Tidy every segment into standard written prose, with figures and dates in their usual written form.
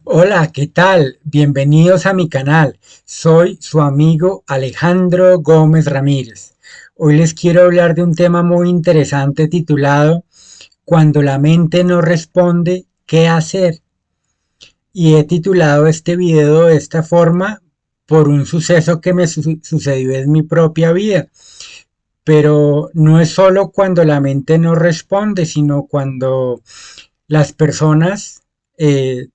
Hola, ¿qué tal? Bienvenidos a mi canal. Soy su amigo Alejandro Gómez Ramírez. Hoy les quiero hablar de un tema muy interesante titulado Cuando la mente no responde, ¿qué hacer? Y he titulado este video de esta forma por un suceso que me sucedió en mi propia vida. Pero no es solo cuando la mente no responde, sino cuando las personas,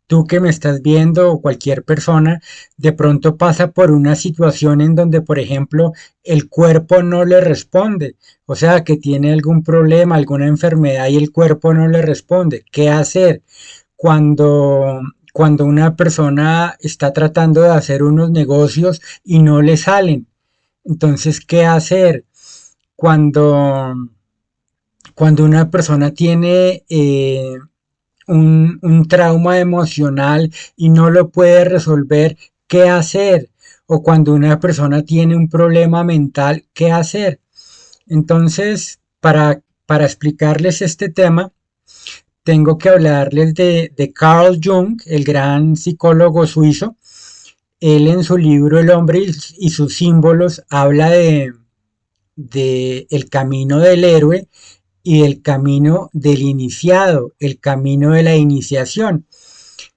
tú que me estás viendo o cualquier persona, de pronto pasa por una situación en donde, por ejemplo, el cuerpo no le responde, o sea, que tiene algún problema, alguna enfermedad y el cuerpo no le responde. ¿Qué hacer cuando, cuando una persona está tratando de hacer unos negocios y no le salen? Entonces, ¿qué hacer cuando, cuando una persona tiene un trauma emocional y no lo puede resolver? ¿Qué hacer? O cuando una persona tiene un problema mental, ¿qué hacer? Entonces, para explicarles este tema, tengo que hablarles de Carl Jung, el gran psicólogo suizo. Él en su libro El hombre y sus símbolos habla de el camino del héroe y el camino del iniciado, el camino de la iniciación.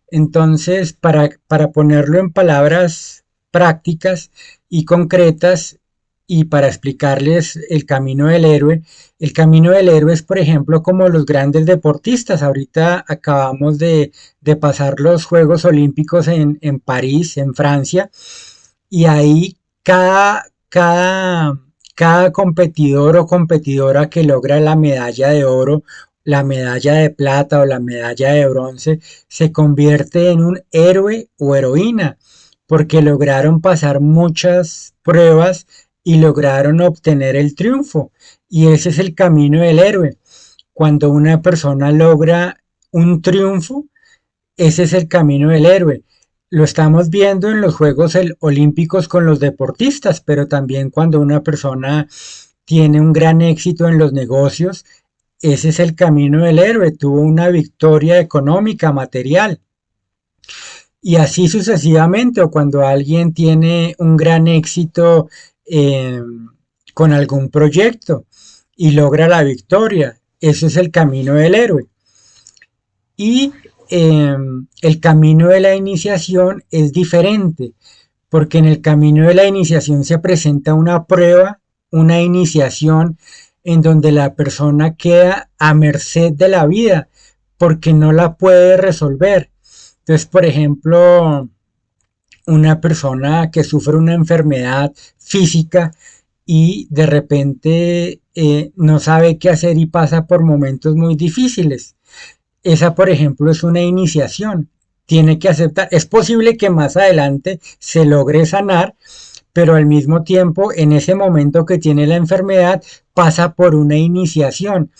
Entonces, para ponerlo en palabras prácticas y concretas y para explicarles el camino del héroe es, por ejemplo, como los grandes deportistas. Ahorita acabamos de pasar los Juegos Olímpicos en París, en Francia, y ahí cada competidor o competidora que logra la medalla de oro, la medalla de plata o la medalla de bronce, se convierte en un héroe o heroína, porque lograron pasar muchas pruebas y lograron obtener el triunfo. Y ese es el camino del héroe. Cuando una persona logra un triunfo, ese es el camino del héroe. Lo estamos viendo en los Juegos Olímpicos con los deportistas, pero también cuando una persona tiene un gran éxito en los negocios, ese es el camino del héroe. Tuvo una victoria económica, material. Y así sucesivamente, o cuando alguien tiene un gran éxito eh, con algún proyecto y logra la victoria, eso es el camino del héroe. Y el camino de la iniciación es diferente, porque en el camino de la iniciación se presenta una prueba, una iniciación en donde la persona queda a merced de la vida, porque no la puede resolver. Entonces, por ejemplo, una persona que sufre una enfermedad física y de repente no sabe qué hacer y pasa por momentos muy difíciles. Esa, por ejemplo, es una iniciación. Tiene que aceptar. Es posible que más adelante se logre sanar, pero al mismo tiempo, en ese momento que tiene la enfermedad, pasa por una iniciación.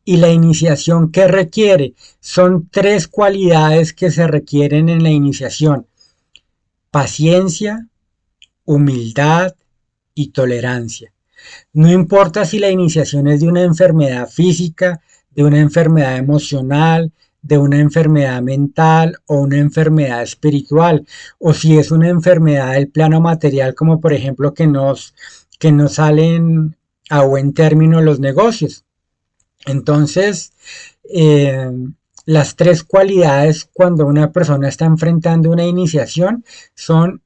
Y la iniciación que requiere son tres cualidades que se requieren en la iniciación: paciencia, humildad y tolerancia. No importa si la iniciación es de una enfermedad física, de una enfermedad emocional, de una enfermedad mental o una enfermedad espiritual, o si es una enfermedad del plano material, como por ejemplo que nos salen a buen término los negocios. Entonces, eh, las tres cualidades cuando una persona está enfrentando una iniciación son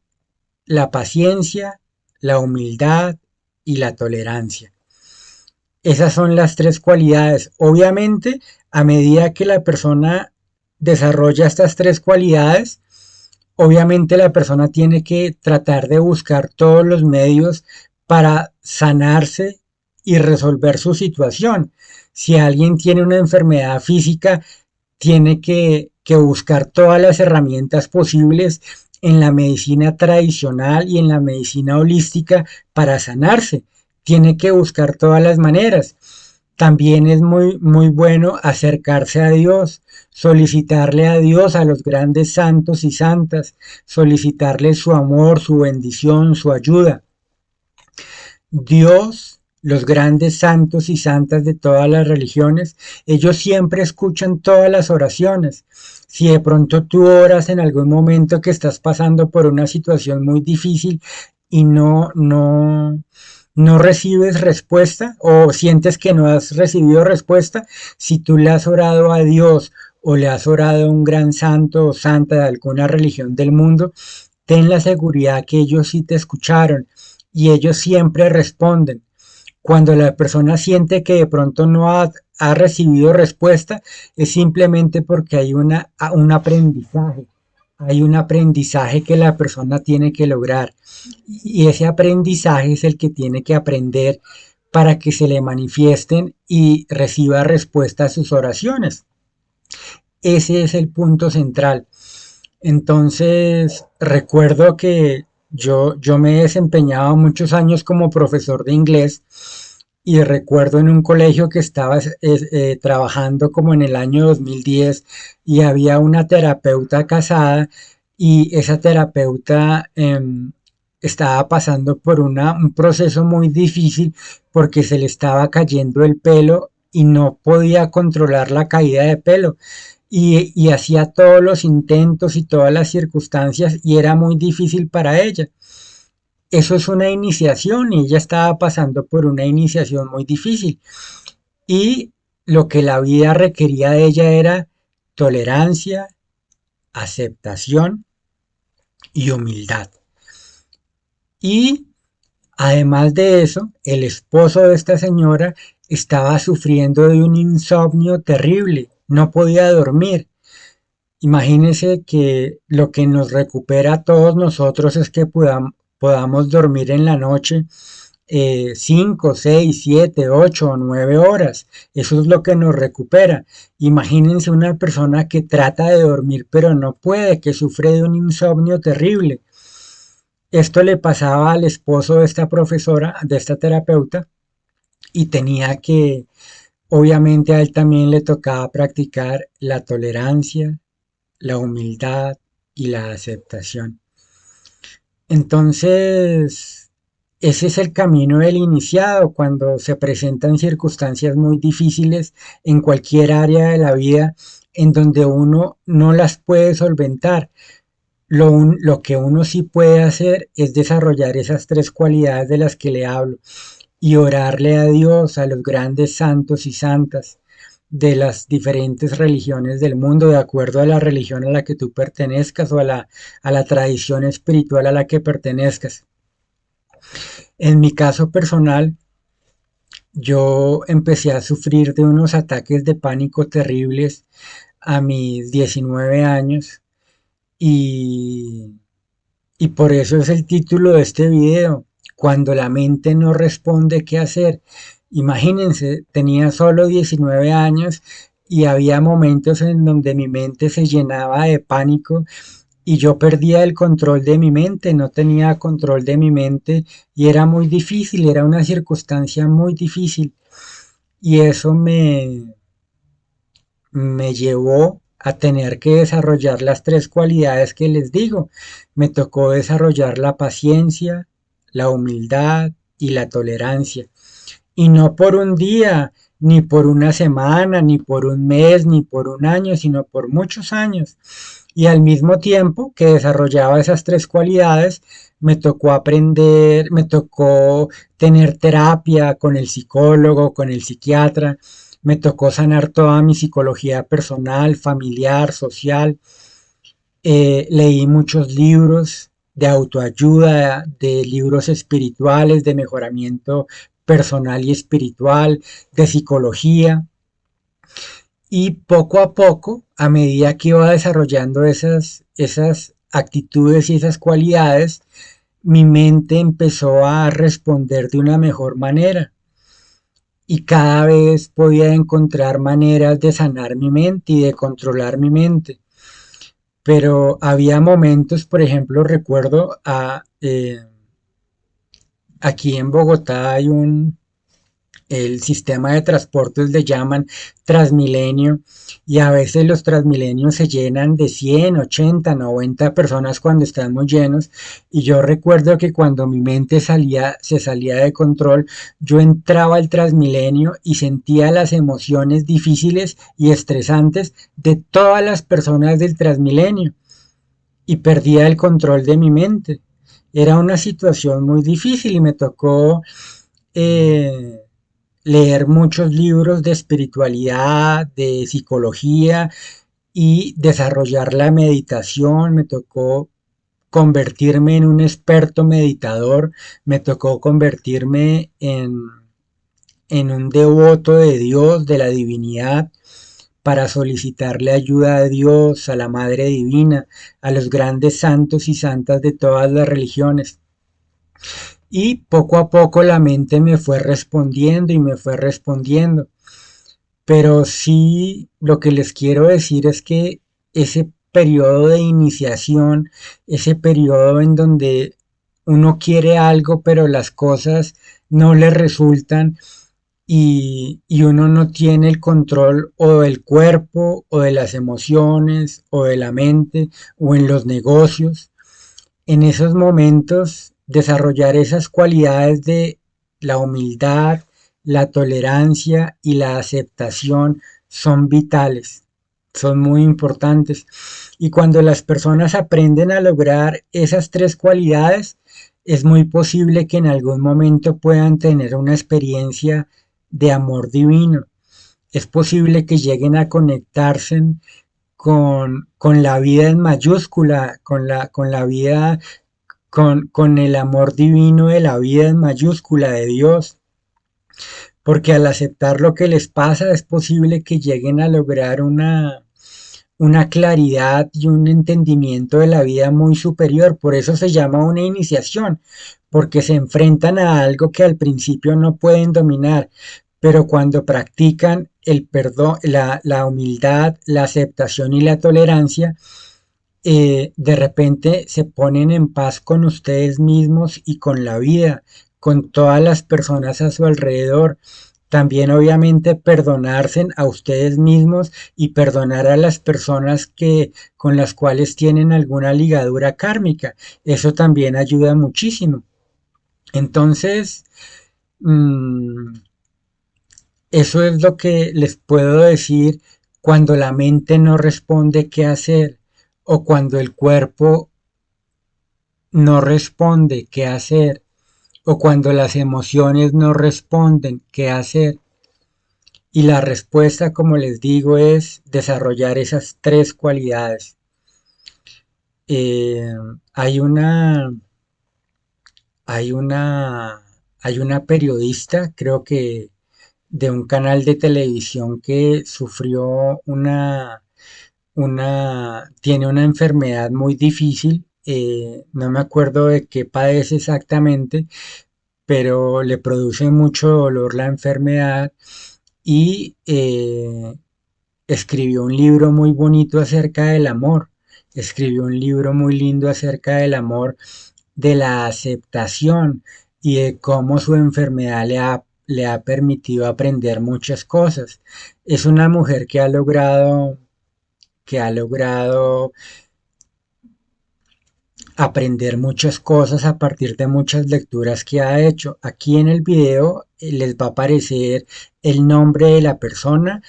la paciencia, la humildad y la tolerancia. Esas son las tres cualidades. Obviamente, a medida que la persona desarrolla estas tres cualidades, obviamente la persona tiene que tratar de buscar todos los medios para sanarse y resolver su situación. Si alguien tiene una enfermedad física, tiene que buscar todas las herramientas posibles en la medicina tradicional y en la medicina holística para sanarse. Tiene que buscar todas las maneras. También es muy bueno acercarse a Dios, solicitarle a Dios, a los grandes santos y santas, solicitarle su amor, su bendición, su ayuda. Dios los grandes santos y santas de todas las religiones, ellos siempre escuchan todas las oraciones. Si de pronto tú oras en algún momento que estás pasando por una situación muy difícil y no recibes respuesta o sientes que no has recibido respuesta, si tú le has orado a Dios o le has orado a un gran santo o santa de alguna religión del mundo, ten la seguridad que ellos sí te escucharon y ellos siempre responden. Cuando la persona siente que de pronto no ha recibido respuesta, es simplemente porque hay un aprendizaje. Hay un aprendizaje que la persona tiene que lograr. Y ese aprendizaje es el que tiene que aprender para que se le manifiesten y reciba respuesta a sus oraciones. Ese es el punto central. Entonces, recuerdo que yo me he desempeñado muchos años como profesor de inglés y recuerdo en un colegio que estaba trabajando como en el año 2010 y había una terapeuta casada y esa terapeuta estaba pasando por un proceso muy difícil porque se le estaba cayendo el pelo y no podía controlar la caída de pelo y hacía todos los intentos y todas las circunstancias y era muy difícil para ella. Eso es una iniciación y ella estaba pasando por una iniciación muy difícil. Y lo que la vida requería de ella era tolerancia, aceptación y humildad. Y además de eso, el esposo de esta señora estaba sufriendo de un insomnio terrible, no podía dormir. Imagínense que lo que nos recupera a todos nosotros es que podamos dormir en la noche 5, 6, 7, 8 o 9 horas. Eso es lo que nos recupera. Imagínense una persona que trata de dormir pero no puede, que sufre de un insomnio terrible. Esto le pasaba al esposo de esta profesora, de esta terapeuta, y tenía que, obviamente a él también le tocaba practicar la tolerancia, la humildad y la aceptación. Entonces, ese es el camino del iniciado cuando se presentan circunstancias muy difíciles en cualquier área de la vida en donde uno no las puede solventar. Lo que uno sí puede hacer es desarrollar esas tres cualidades de las que le hablo y orarle a Dios, a los grandes santos y santas de las diferentes religiones del mundo, de acuerdo a la religión a la que tú pertenezcas o a la tradición espiritual a la que pertenezcas. En mi caso personal, yo empecé a sufrir de unos ataques de pánico terribles a mis 19 años y, y por eso es el título de este video, cuando la mente no responde qué hacer. Imagínense, tenía solo 19 años y había momentos en donde mi mente se llenaba de pánico y yo perdía el control de mi mente, no tenía control de mi mente y era muy difícil, era una circunstancia muy difícil y eso me llevó a tener que desarrollar las tres cualidades que les digo. Me tocó desarrollar la paciencia, la humildad y la tolerancia. Y no por un día, ni por una semana, ni por un mes, ni por un año, sino por muchos años. Y al mismo tiempo que desarrollaba esas tres cualidades, me tocó aprender, me tocó tener terapia con el psicólogo, con el psiquiatra, me tocó sanar toda mi psicología personal, familiar, social. Leí muchos libros de autoayuda, de libros espirituales, de mejoramiento personal y espiritual, de psicología. Y poco a poco, a medida que iba desarrollando esas actitudes y esas cualidades, mi mente empezó a responder de una mejor manera. Y cada vez podía encontrar maneras de sanar mi mente y de controlar mi mente. Pero había momentos, por ejemplo, recuerdo aquí en Bogotá hay El sistema de transportes le llaman Transmilenio y a veces los Transmilenios se llenan de 100, 80, 90 personas cuando están muy llenos y yo recuerdo que cuando mi mente se salía de control, yo entraba al Transmilenio y sentía las emociones difíciles y estresantes de todas las personas del Transmilenio y perdía el control de mi mente. Era una situación muy difícil y me tocó eh, leer muchos libros de espiritualidad, de psicología y desarrollar la meditación. Me tocó convertirme en un experto meditador, me tocó convertirme en un devoto de Dios, de la divinidad, para solicitarle ayuda a Dios, a la Madre Divina, a los grandes santos y santas de todas las religiones. Y poco a poco la mente me fue respondiendo y me fue respondiendo. Pero sí, lo que les quiero decir es que ese periodo de iniciación, ese periodo en donde uno quiere algo, pero las cosas no le resultan y uno no tiene el control o del cuerpo o de las emociones o de la mente o en los negocios, en esos momentos desarrollar esas cualidades de la humildad, la tolerancia y la aceptación son vitales, son muy importantes. Y cuando las personas aprenden a lograr esas tres cualidades, es muy posible que en algún momento puedan tener una experiencia de amor divino. Es posible que lleguen a conectarse con la vida en mayúscula, con la vida con el amor divino de la vida en mayúscula de Dios, porque al aceptar lo que les pasa es posible que lleguen a lograr una claridad y un entendimiento de la vida muy superior, por eso se llama una iniciación, porque se enfrentan a algo que al principio no pueden dominar, pero cuando practican el perdón, la humildad, la aceptación y la tolerancia, de repente se ponen en paz con ustedes mismos y con la vida, con todas las personas a su alrededor. También obviamente perdonarse a ustedes mismos y perdonar a las personas que con las cuales tienen alguna ligadura kármica. Eso también ayuda muchísimo. Entonces, mmm, eso es lo que les puedo decir cuando la mente no responde qué hacer o cuando el cuerpo no responde qué hacer o cuando las emociones no responden qué hacer. Y la respuesta, como les digo, es desarrollar esas tres cualidades. Eh, hay una, hay una, hay una periodista, creo que de un canal de televisión que sufrió tiene una enfermedad muy difícil, no me acuerdo de qué padece exactamente, pero le produce mucho dolor la enfermedad y escribió un libro muy bonito acerca del amor, escribió un libro muy lindo acerca del amor, de la aceptación y de cómo su enfermedad le ha permitido aprender muchas cosas. Es una mujer que ha logrado aprender muchas cosas a partir de muchas lecturas que ha hecho. Aquí en el video les va a aparecer el nombre de la persona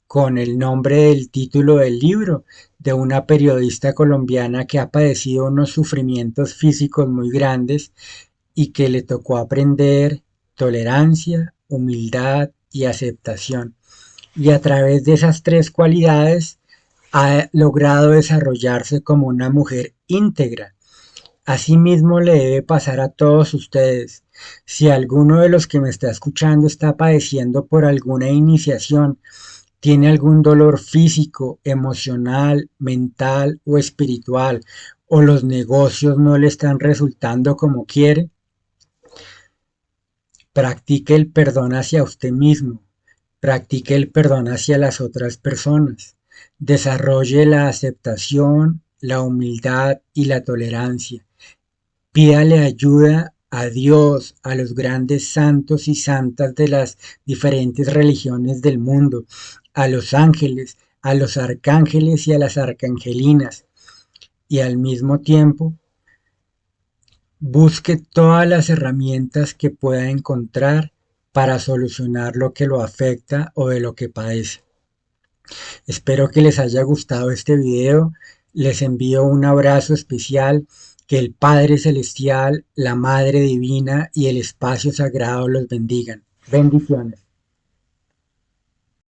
con el nombre del título del libro de una periodista colombiana que ha padecido unos sufrimientos físicos muy grandes y que le tocó aprender tolerancia, humildad y aceptación. Y a través de esas tres cualidades ha logrado desarrollarse como una mujer íntegra. Asimismo le debe pasar a todos ustedes. Si alguno de los que me está escuchando está padeciendo por alguna iniciación, tiene algún dolor físico, emocional, mental o espiritual, o los negocios no le están resultando como quiere, practique el perdón hacia usted mismo, practique el perdón hacia las otras personas, desarrolle la aceptación, la humildad y la tolerancia. Pídale ayuda a Dios, a los grandes santos y santas de las diferentes religiones del mundo, a los ángeles, a los arcángeles y a las arcangelinas, y al mismo tiempo busque todas las herramientas que pueda encontrar para solucionar lo que lo afecta o de lo que padece. Espero que les haya gustado este video. Les envío un abrazo especial. Que el Padre Celestial, la Madre Divina y el espacio sagrado los bendigan. Bendiciones.